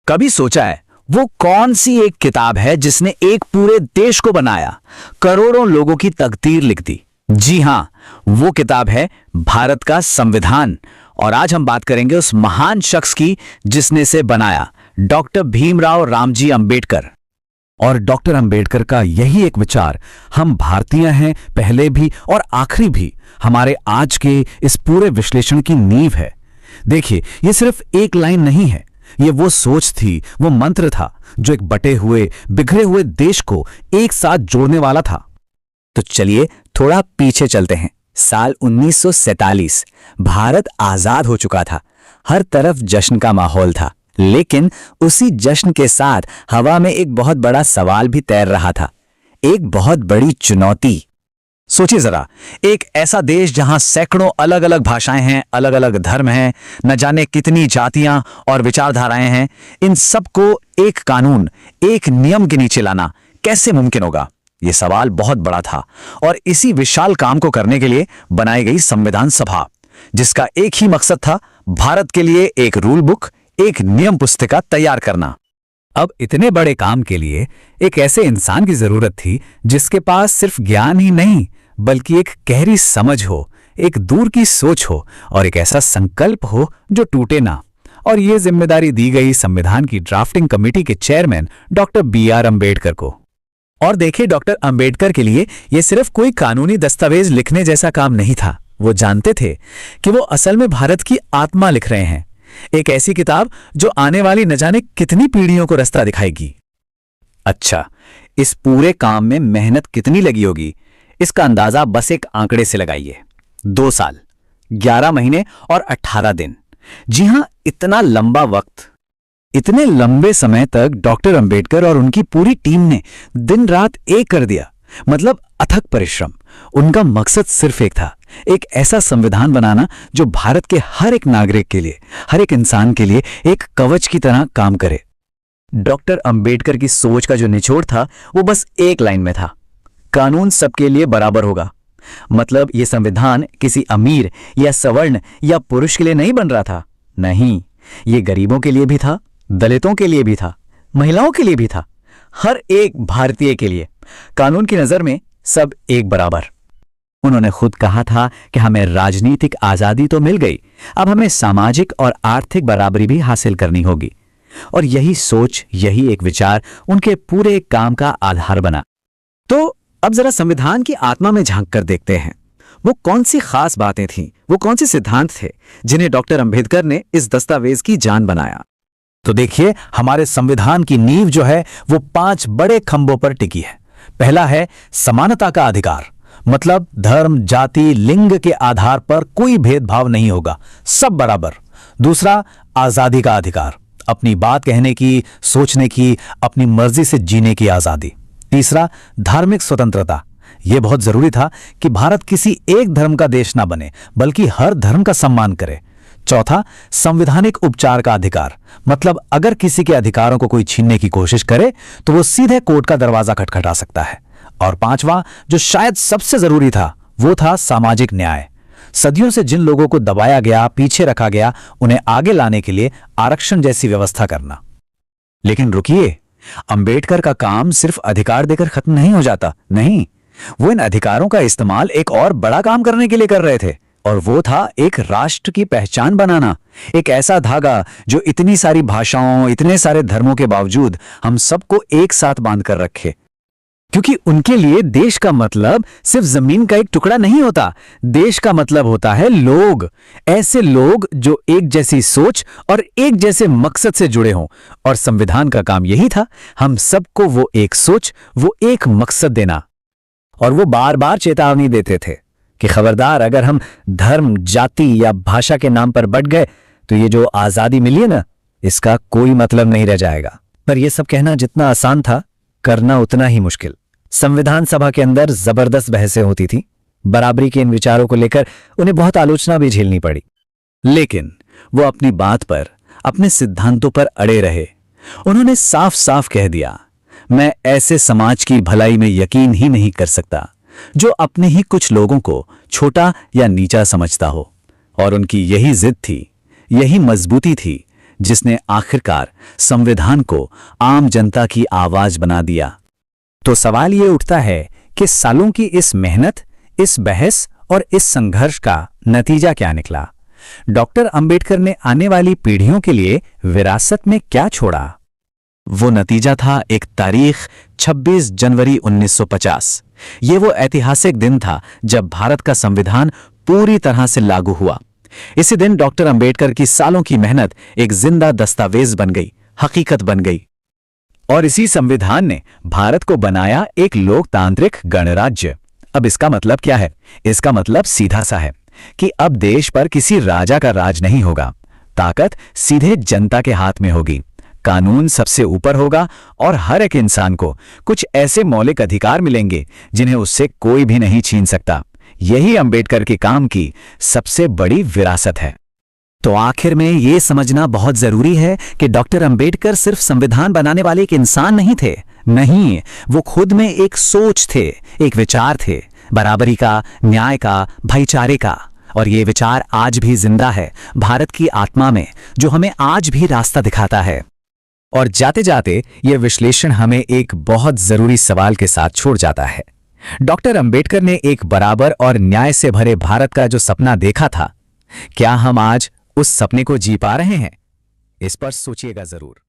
कभी सोचा है वो कौन सी एक किताब है जिसने एक पूरे देश को बनाया, करोड़ों लोगों की तकदीर लिख दी? जी हां, वो किताब है भारत का संविधान। और आज हम बात करेंगे उस महान शख्स की जिसने इसे बनाया, डॉक्टर भीमराव रामजी अंबेडकर। और डॉक्टर अंबेडकर का यही एक विचार हम भारतीय हैं, पहले भी और आखिरी भी, हमारे आज के इस पूरे विश्लेषण की नींव है। देखिए, ये सिर्फ एक लाइन नहीं है, ये वो सोच थी, वो मंत्र था जो एक बटे हुए, बिखरे हुए देश को एक साथ जोड़ने वाला था। तो चलिए थोड़ा पीछे चलते हैं। साल 1947, भारत आजाद हो चुका था। हर तरफ जश्न का माहौल था, लेकिन उसी जश्न के साथ हवा में एक बहुत बड़ा सवाल भी तैर रहा था, एक बहुत बड़ी चुनौती। सोचिए जरा, एक ऐसा देश जहां सैकड़ों अलग अलग भाषाएं हैं, अलग अलग धर्म हैं, न जाने कितनी जातियां और विचारधाराएं हैं, इन सबको एक कानून, एक नियम के नीचे लाना कैसे मुमकिन होगा? यह सवाल बहुत बड़ा था। और इसी विशाल काम को करने के लिए बनाई गई संविधान सभा, जिसका एक ही मकसद था, भारत के लिए एक रूल बुक, एक नियम पुस्तिका तैयार करना। अब इतने बड़े काम के लिए एक ऐसे इंसान की जरूरत थी जिसके पास सिर्फ ज्ञान ही नहीं, बल्कि एक गहरी समझ हो, एक दूर की सोच हो और एक ऐसा संकल्प हो जो टूटे ना। और ये जिम्मेदारी दी गई संविधान की ड्राफ्टिंग कमेटी के चेयरमैन डॉक्टर BR अंबेडकर को। और देखिए, डॉक्टर अंबेडकर के लिए यह सिर्फ कोई कानूनी दस्तावेज लिखने जैसा काम नहीं था। वो जानते थे कि वो असल में भारत की आत्मा लिख रहे हैं, एक ऐसी किताब जो आने वाली न जाने कितनी पीढ़ियों को रास्ता दिखाएगी। अच्छा, इस पूरे काम में मेहनत कितनी लगी होगी, इसका अंदाजा बस एक आंकड़े से लगाइए। 2 साल, 11 महीने और 18 दिन। जी हां, इतना लंबा वक्त। इतने लंबे समय तक डॉक्टर अंबेडकर और उनकी पूरी टीम ने दिन रात एक कर दिया, मतलब अथक परिश्रम। उनका मकसद सिर्फ एक था, एक ऐसा संविधान बनाना जो भारत के हर एक नागरिक के लिए, हर एक इंसान के लिए एक कवच की तरह काम करे। डॉक्टर अंबेडकर की सोच का जो निचोड़ था वो बस एक लाइन में था, कानून सबके लिए बराबर होगा। मतलब ये संविधान किसी अमीर या सवर्ण या पुरुष के लिए नहीं बन रहा था, नहीं, ये गरीबों के लिए भी था, दलितों के लिए भी था, महिलाओं के लिए भी था, हर एक भारतीय के लिए। कानून की नजर में सब एक बराबर। उन्होंने खुद कहा था कि हमें राजनीतिक आजादी तो मिल गई, अब हमें सामाजिक और आर्थिक बराबरी भी हासिल करनी होगी। और यही सोच, यही एक विचार उनके पूरे काम का आधार बना। तो अब जरा संविधान की आत्मा में झांक कर देखते हैं, वो कौन सी खास बातें थीं, वो कौन से सिद्धांत थे जिन्हें डॉक्टर अंबेडकर ने इस दस्तावेज की जान बनाया। तो देखिए, हमारे संविधान की नींव जो है वो 5 बड़े खंभों पर टिकी है। पहला है समानता का अधिकार, मतलब धर्म, जाति, लिंग के आधार पर कोई भेदभाव नहीं होगा, सब बराबर। दूसरा, आजादी का अधिकार, अपनी बात कहने की, सोचने की, अपनी मर्जी से जीने की आजादी। तीसरा, धार्मिक स्वतंत्रता। यह बहुत जरूरी था कि भारत किसी एक धर्म का देश ना बने, बल्कि हर धर्म का सम्मान करे। चौथा, संवैधानिक उपचार का अधिकार, मतलब अगर किसी के अधिकारों को कोई छीनने की कोशिश करे तो वो सीधे कोर्ट का दरवाजा खटखटा सकता है। और पांचवा, जो शायद सबसे जरूरी था, वो था सामाजिक न्याय। सदियों से जिन लोगों को दबाया गया, पीछे रखा गया, उन्हें आगे लाने के लिए आरक्षण जैसी व्यवस्था करना। लेकिन रुकिए, अंबेडकर का काम सिर्फ अधिकार देकर खत्म नहीं हो जाता, नहीं, वो इन अधिकारों का इस्तेमाल एक और बड़ा काम करने के लिए कर रहे थे, और वो था एक राष्ट्र की पहचान बनाना, एक ऐसा धागा जो इतनी सारी भाषाओं, इतने सारे धर्मों के बावजूद हम सबको एक साथ बांध कर रखे। क्योंकि उनके लिए देश का मतलब सिर्फ जमीन का एक टुकड़ा नहीं होता, देश का मतलब होता है लोग, ऐसे लोग जो एक जैसी सोच और एक जैसे मकसद से जुड़े हों। और संविधान का काम यही था, हम सबको वो एक सोच, वो एक मकसद देना। और वो बार बार चेतावनी देते थे कि खबरदार, अगर हम धर्म, जाति या भाषा के नाम पर बट गए तो ये जो आजादी मिली है ना, इसका कोई मतलब नहीं रह जाएगा। पर यह सब कहना जितना आसान था, करना उतना ही मुश्किल। संविधान सभा के अंदर जबरदस्त बहसें होती थीं। बराबरी के इन विचारों को लेकर उन्हें बहुत आलोचना भी झेलनी पड़ी, लेकिन वो अपनी बात पर, अपने सिद्धांतों पर अड़े रहे। उन्होंने साफ साफ कह दिया, मैं ऐसे समाज की भलाई में यकीन ही नहीं कर सकता जो अपने ही कुछ लोगों को छोटा या नीचा समझता हो। और उनकी यही जिद थी, यही मजबूती थी जिसने आखिरकार संविधान को आम जनता की आवाज बना दिया। तो सवाल ये उठता है कि सालों की इस मेहनत, इस बहस और इस संघर्ष का नतीजा क्या निकला? डॉक्टर अंबेडकर ने आने वाली पीढ़ियों के लिए विरासत में क्या छोड़ा? वो नतीजा था एक तारीख 26 जनवरी 1950। ये वो ऐतिहासिक दिन था जब भारत का संविधान पूरी तरह से लागू हुआ। इसी दिन डॉक्टर अंबेडकर की सालों की मेहनत एक जिंदा दस्तावेज बन गई, हकीकत बन गई। और इसी संविधान ने भारत को बनाया एक लोकतांत्रिक गणराज्य। अब इसका मतलब क्या है? इसका मतलब सीधा सा है कि अब देश पर किसी राजा का राज नहीं होगा। ताकत सीधे जनता के हाथ में होगी, कानून सबसे ऊपर होगा और हर एक इंसान को कुछ ऐसे मौलिक अधिकार मिलेंगे जिन्हें उससे कोई भी नहीं छीन सकता। यही अंबेडकर के काम की सबसे बड़ी विरासत है। तो आखिर में ये समझना बहुत जरूरी है कि डॉक्टर अंबेडकर सिर्फ संविधान बनाने वाले एक इंसान नहीं थे। नहीं, वो खुद में एक सोच थे, एक विचार थे, बराबरी का, न्याय का, भाईचारे का। और ये विचार आज भी जिंदा है भारत की आत्मा में, जो हमें आज भी रास्ता दिखाता है। और जाते जाते ये विश्लेषण हमें एक बहुत जरूरी सवाल के साथ छोड़ जाता है। डॉक्टर अंबेडकर ने एक बराबर और न्याय से भरे भारत का जो सपना देखा था, क्या हम आज उस सपने को जी पा रहे हैं? इस पर सोचिएगा जरूर।